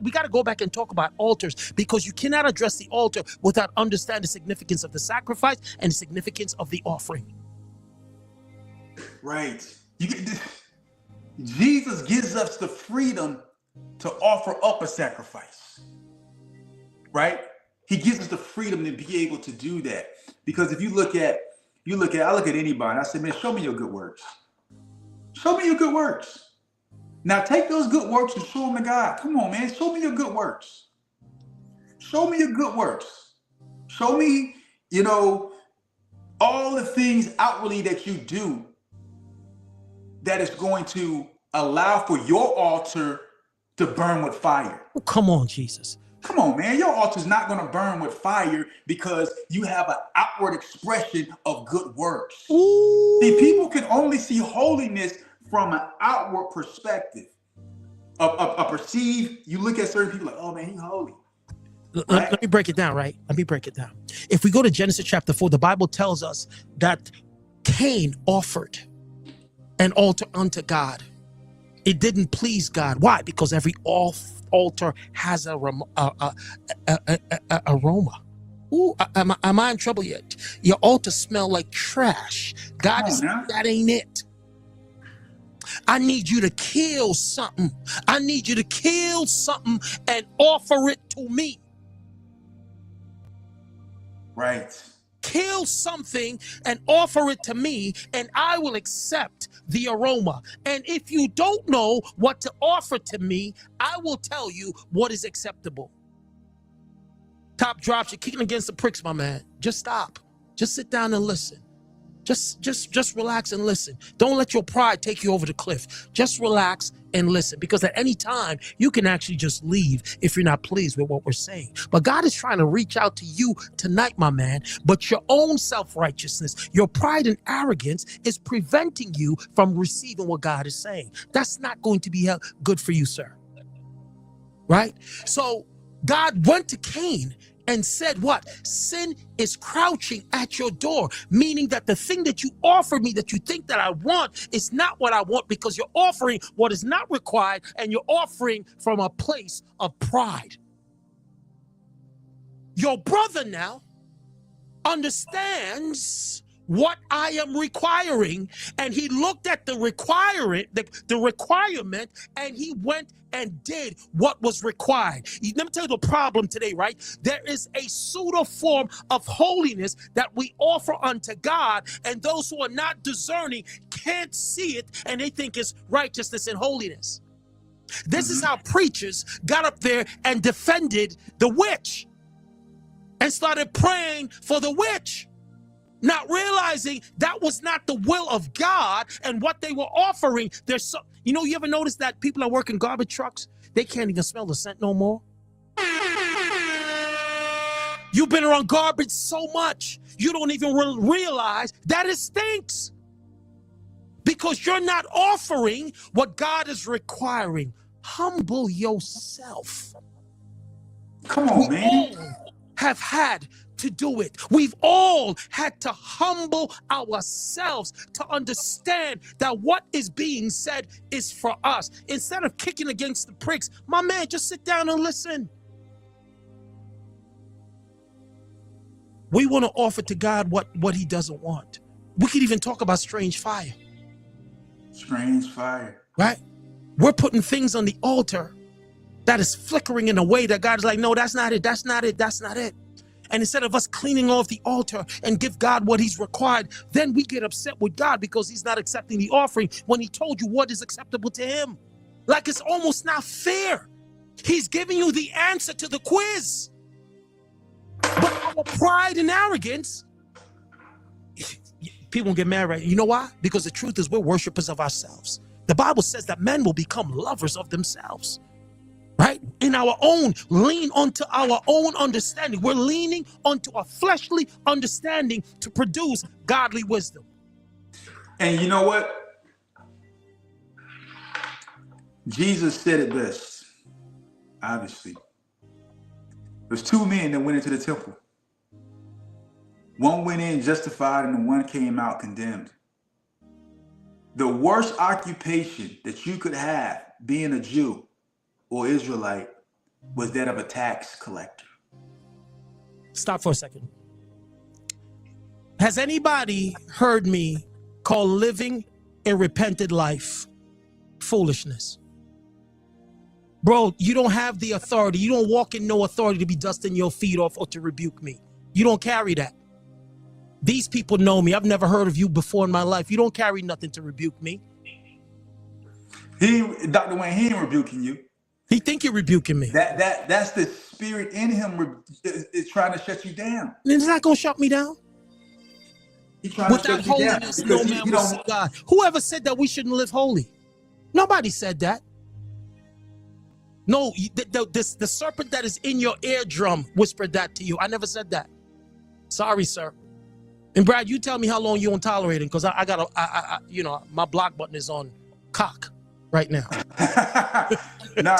We got to go back and talk about altars, because you cannot address the altar without understanding the significance of the sacrifice and the significance of the offering. Right. Jesus gives us the freedom to offer up a sacrifice. Right? He gives us the freedom to be able to do that. Because if I look at anybody, and I say, man, show me your good works. Show me your good works. Now take those good works and show them to God. Come on, man. Show me your good works. Show me your good works. Show me, all the things outwardly that you do that is going to allow for your altar to burn with fire. Oh, come on, Jesus. Come on, man. Your altar is not going to burn with fire because you have an outward expression of good works. Ooh. See, people can only see holiness from an outward perspective. You look at certain people like, oh man, he's holy. Right? Let me break it down, right? Let me break it down. If we go to Genesis chapter 4, the Bible tells us that Cain offered an altar unto God. It didn't please God. Why? Because every altar has a aroma. Ooh, am I in trouble yet? Your altar smell like trash. God is saying that ain't it. I need you to kill something. I need you to kill something and offer it to me. Right. Kill something and offer it to me, and I will accept the aroma. And if you don't know what to offer to me, I will tell you what is acceptable. Top drops, you're kicking against the pricks, my man. Just stop. Just sit down and listen. Just relax and listen. Don't let your pride take you over the cliff. Just relax and listen, because at any time you can actually just leave if you're not pleased with what we're saying. But God is trying to reach out to you tonight, my man. But your own self-righteousness, your pride and arrogance is preventing you from receiving what God is saying. That's not going to be good for you, sir. Right? So God went to Cain and said what? Sin is crouching at your door, meaning that the thing that you offer me that you think that I want is not what I want, because you're offering what is not required, and you're offering from a place of pride. Your brother now understands what I am requiring, and he looked at the requirement, and he went and did what was required. Let me tell you the problem today, right? There is a pseudo form of holiness that we offer unto God, and those who are not discerning can't see it, and they think it's righteousness and holiness. This is how preachers got up there and defended the witch and started praying for the witch, not realizing that was not the will of God, and what they were offering. You ever notice that people are working garbage trucks? They can't even smell the scent no more. You've been around garbage so much, you don't even realize that it stinks, because you're not offering what God is requiring. Humble yourself. Come on, man. Have had to do it. We've all had to humble ourselves to understand that what is being said is for us. Instead of kicking against the pricks, my man, just sit down and listen. We want to offer to God what he doesn't want. We could even talk about strange fire. Strange fire. Right? We're putting things on the altar that is flickering in a way that God is like, no, that's not it. That's not it. That's not it. And instead of us cleaning off the altar and give God what he's required, then we get upset with God because he's not accepting the offering when he told you what is acceptable to him. Like, it's almost not fair. He's giving you the answer to the quiz. But our pride and arrogance, people get mad, right? You know why? Because the truth is we're worshipers of ourselves. The Bible says that men will become lovers of themselves. Right? In our own, lean onto our own understanding. We're leaning onto a fleshly understanding to produce godly wisdom. And you know what? Jesus said it best, obviously. There's two men that went into the temple. One went in justified and the one came out condemned. The worst occupation that you could have, being a Jew or Israelite, was that of a tax collector. Stop for a second. Has anybody heard me call living a repented life foolishness? Bro, you don't have the authority. You don't walk in no authority to be dusting your feet off or to rebuke me. You don't carry that. These people know me. I've never heard of you before in my life. You don't carry nothing to rebuke me. Dr. Wayne, he ain't rebuking you. He think you're rebuking me. That's the spirit in him is trying to shut you down. It's not going to shut me down. He's trying Without to shut you down holiness, no man will see God. Whoever said that we shouldn't live holy? Nobody said that. No, the serpent that is in your eardrum whispered that to you. I never said that. Sorry, sir. And Brad, you tell me how long you on tolerating, because I got you know, my block button is on cock right now. Nah.